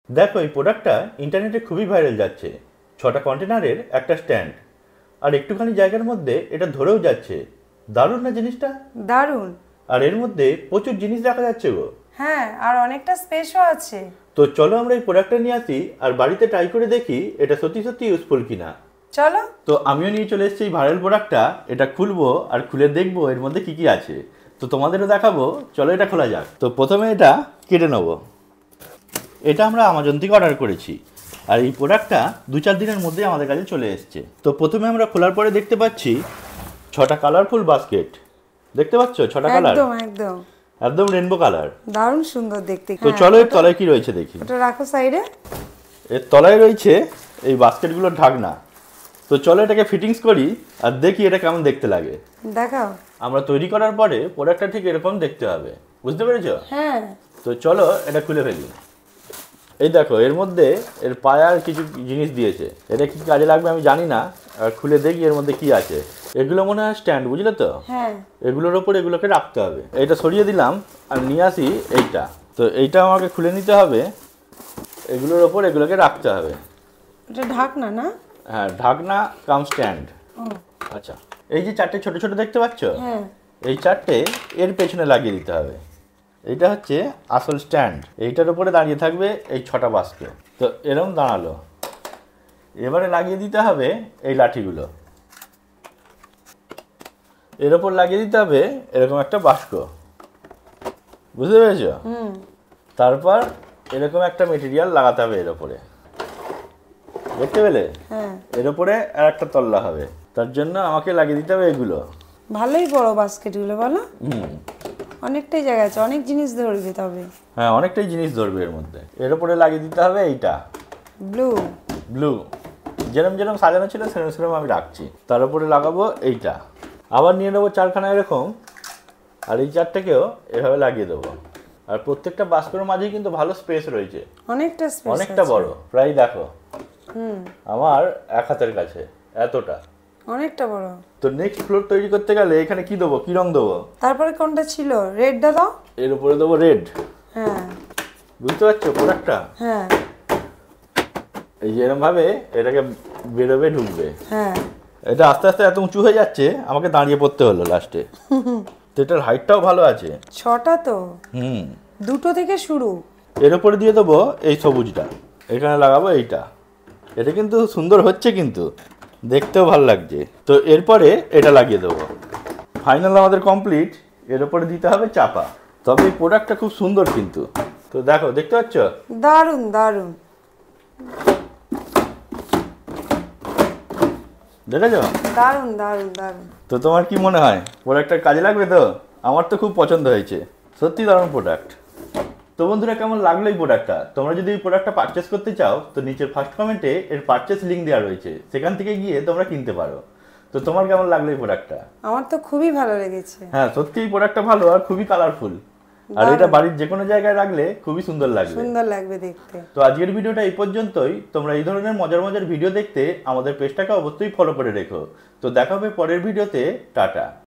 দেখো এই প্রোডাক্টটা ইন্টারনেটে খুবই ভাইরাল যাচ্ছে। 6টা কন্টেনারের একটা স্ট্যান্ড, আর একটুখানি জায়গার মধ্যে এটা ধরেও যাচ্ছে। দারুণ না জিনিসটা? দারুণ। আর এর মধ্যে প্রচুর জিনিস রাখা যাচ্ছে গো। হ্যাঁ, আর অনেকটা স্পেসও আছে। তো চলো আমরা এই প্রোডাক্টটা নিয়ে আসি আর বাড়িতে ট্রাই করে দেখি এটা সত্যি সত্যি ইউজফুল কিনা। চলো। তো আমিও নিয়ে চলে এসেছি এই ভাইরাল প্রোডাক্টটা। এটা খুলবো আর খুলে দেখবো এর মধ্যে কি কি আছে। তো তোমাদেরও দেখাবো, চলো এটা খোলা যাক। তো প্রথমে এটা কেটে নেবো। এটা আমরা আমাজন থেকে অর্ডার করেছি, আর এই প্রোডাক্টটা 2-4 দিনের মধ্যে আমাদের কাছে চলে এসেছে। তো প্রথমে আমরা খোলার পরে দেখতে পাচ্ছি 6টা কালারফুল বাস্কেট। দেখতে পাচ্ছ 6টা কালার, একদম একদম একদম রেনবো কালার। দারুণ সুন্দর দেখতে। তো চলো এর তলায় কি রয়েছে দেখি। ওটা রাখো সাইডে। এর তলায় রয়েছে এই বাস্কেটগুলোর ঢাকনা। তো চলো এটাকে ফিটিংস করি আর দেখি এটা কেমন দেখতে লাগে। দেখাও। আমরা তৈরি করার পরে প্রোডাক্টটা ঠিক এরকম দেখতে হবে, বুঝতে পেরেছো? হ্যাঁ। তো চলো এটা খুলে ফেলি। এই দেখো এর মধ্যে এর পায়ার কিছু জিনিস দিয়েছে। এটা কি কাজে লাগবে আমি জানি না, আর খুলে দেখি এর মধ্যে কি আছে। এগুলো মনে হয় স্ট্যান্ড, বুঝলে তো? হ্যাঁ। এগুলোর ওপর এগুলোকে রাখতে হবে। এইটা সরিয়ে দিলাম আর নিয়ে আসি এইটা। তো এইটা আমাকে খুলে নিতে হবে, এগুলোর ওপর এগুলোকে রাখতে হবে। এটা ঢাকনা না? হ্যাঁ, ঢাকনা কাম স্ট্যান্ড। ও আচ্ছা, এই যে 4টে ছোট ছোট দেখতে পাচ্ছ, হ্যাঁ। এই 4টে এর পেছনে লাগিয়ে দিতে হবে। এইটা হচ্ছে আসল স্ট্যান্ড। এইটার উপরে দাঁড়িয়ে থাকবে এই 6টা বাস্কেট। তো এরকম দাঁড়ালো। এবারে লাগিয়ে দিতে হবে এই লাঠিগুলো। এর ওপর লাগিয়ে দিতে হবে এরকম একটা বাস্ক, বুঝতে পেরেছো? তারপর এরকম একটা মেটেরিয়াল লাগাতে হবে এর ওপরে, দেখতে পেলে? হ্যাঁ। এর ওপরে আর একটা তল্লা হবে, তার জন্য আমাকে লাগিয়ে দিতে হবে এগুলো। ভালোই বড় বাস্কেটগুলো, বলো? অনেকটাই জায়গা আছে, অনেক জিনিস ধরবে তবে। হ্যাঁ, অনেকটাই জিনিস ধরবে এর মধ্যে। এর ওপরে লাগিয়ে দিতে হবে এইটা ব্লু। ব্লু, যেরম যেরম সাজানো ছিল সেরম সেরম আমি রাখছি। তার উপরে লাগাবো এইটা। আবার নিয়ে নেবো 4খানা এরকম, আর এই 4টাকেও এভাবে লাগিয়ে দেবো। আর প্রত্যেকটা বাস্কের মাঝেই কিন্তু ভালো স্পেস রয়েছে, অনেকটা স্পেস, অনেকটা বড়, প্রায় দেখো আমার 1 হাতের কাছে এতটা, অনেকটা বড়। তো নেক্সট ফ্লোর তৈরি করতে গেলে এখানে কি দেবো, কি রং দেবো? তারপরে কোনটা ছিল? রেডটা দাও। এর উপরে দেবো রেড। হ্যাঁ। বুঝতে পারছো প্রোডাক্টটা? হ্যাঁ। এই যে এরকম ভাবে এটাকে বেরোবে, ঢুকবে। হ্যাঁ। এটা আস্তে আস্তে এত উঁচু হয়ে যাচ্ছে, আমাকে দাঁড়িয়ে পড়তে হলো লাস্টে। তো এটার হাইটটাও ভালো আছে। 6টা তো। দুটো থেকে শুরু। এর উপরে দিয়ে দেবো এই সবুজটা, এখানে লাগাবো এইটা। এটা কিন্তু সুন্দর হচ্ছে, কিন্তু দেখতেও ভালো লাগছে। তো এরপরে এটা লাগিয়ে দেবো। ফাইনাল আমাদের কমপ্লিট। এর উপরে দিতে হবে চাপা। তবে এই প্রোডাক্টটা খুব সুন্দর কিন্তু। তো দেখো, দেখতে পাচ্ছ? দারুণ দারুণ। দেখেছো? দারুণ দারুণ দারুণ। তো তোমার কি মনে হয় প্রোডাক্টটা কাজে লাগবে? তো আমার তো খুব পছন্দ হয়েছে, সত্যি দারুণ প্রোডাক্ট। তো বন্ধুরা, কেমন লাগলো এই প্রোডাক্টটা? তোমরা যদি এই প্রোডাক্টটা পারচেস করতে চাও তো নিচের ফার্স্ট কমেন্টে এর পারচেস লিঙ্ক দেওয়া রয়েছে, সেখান থেকে গিয়ে তোমরা কিনতে পারো। তো তোমার কেমন লাগলো এই প্রোডাক্টটা? আমার তো খুবই ভালো লেগেছে। হ্যাঁ, সত্যি এই প্রোডাক্টটা ভালো আর খুবই কালারফুল। আর এটা বাড়ির যে কোনো জায়গায় রাখলে খুবই সুন্দর লাগবে। সুন্দর লাগবে দেখতে। তো আজকের ভিডিওটা এই পর্যন্তই। তোমরা এই ধরনের মজার মজার ভিডিও দেখতে আমাদের পেজটাকে অবশ্যই ফলো করে রেখো। তো দেখা হবে পরের ভিডিওতে। টাটা।